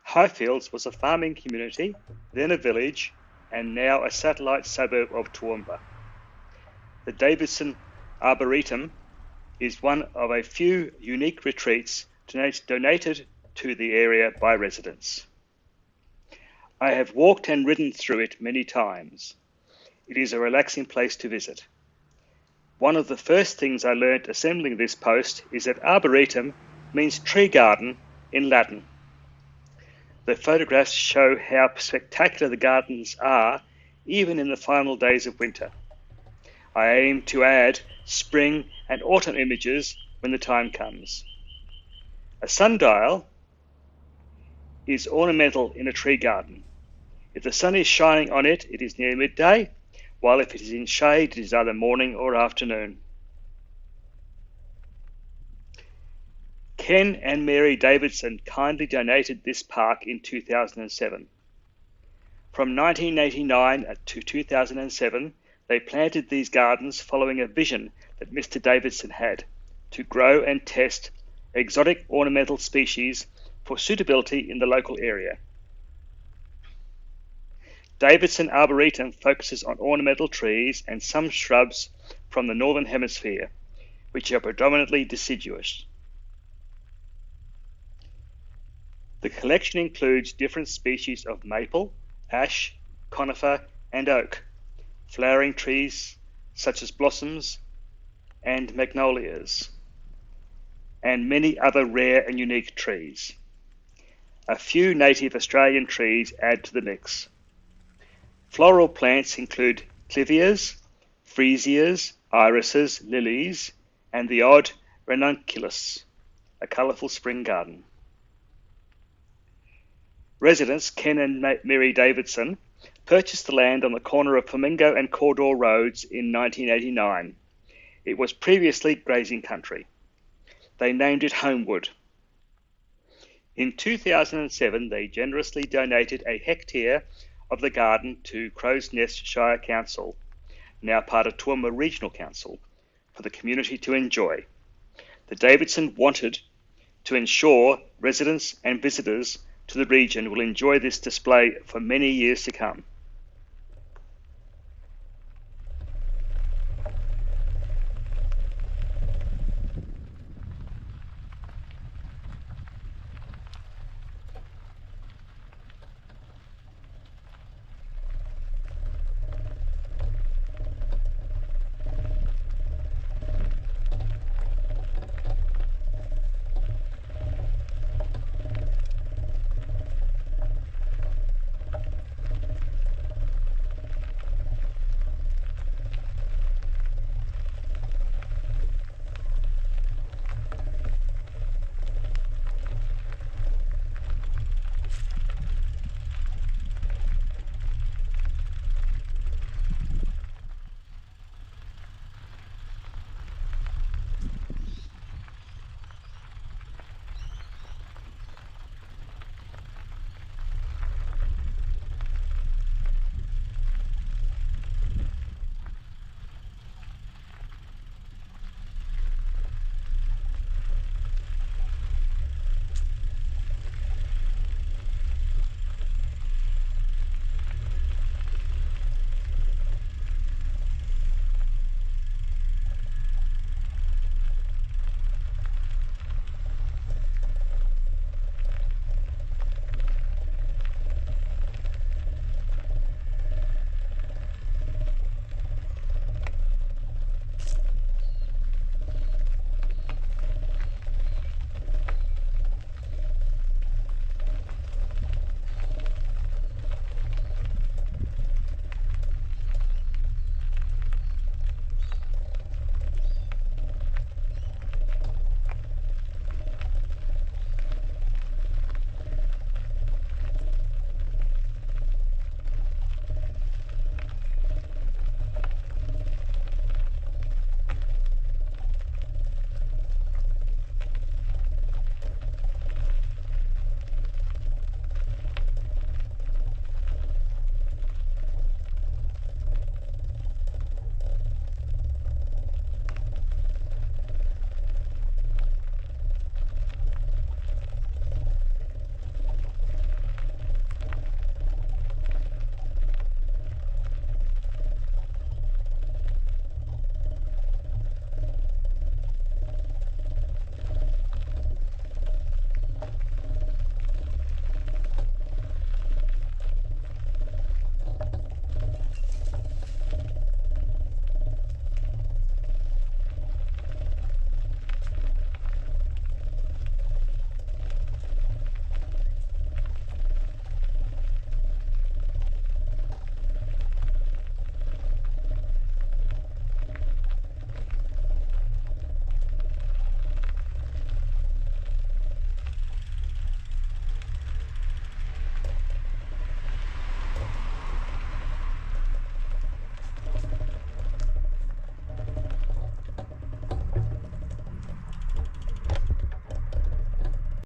Highfields was a farming community, then a village, and now a satellite suburb of Toowoomba. The Davidson Arboretum is one of a few unique retreats donated to the area by residents. I have walked and ridden through it many times. It is a relaxing place to visit. One of the first things I learnt assembling this post is that Arboretum means tree garden in Latin. The photographs show how spectacular the gardens are even in the final days of winter. I aim to add spring and autumn images when the time comes. A sundial is ornamental in a tree garden. If the sun is shining on it, it is near midday, while if it is in shade, it is either morning or afternoon. Ken and Mary Davidson kindly donated this park in 2007. From 1989 to 2007, they planted these gardens following a vision that Mr. Davidson had to grow and test exotic ornamental species for suitability in the local area. Davidson Arboretum focuses on ornamental trees and some shrubs from the Northern Hemisphere, which are predominantly deciduous. The collection includes different species of maple, ash, conifer, and oak, flowering trees such as blossoms and magnolias, and many other rare and unique trees. A few native Australian trees add to the mix. Floral plants include clivias, freesias, irises, lilies, and the odd ranunculus, a colourful spring garden. Residents Ken and Mary Davidson purchased the land on the corner of Flamingo and Cawdor Roads in 1989. It was previously grazing country. They named it Homewood. In 2007, they generously donated a hectare of the garden to Crow's Nest Shire Council, now part of Toowoomba Regional Council, for the community to enjoy. The Davidson wanted to ensure residents and visitors to the region will enjoy this display for many years to come.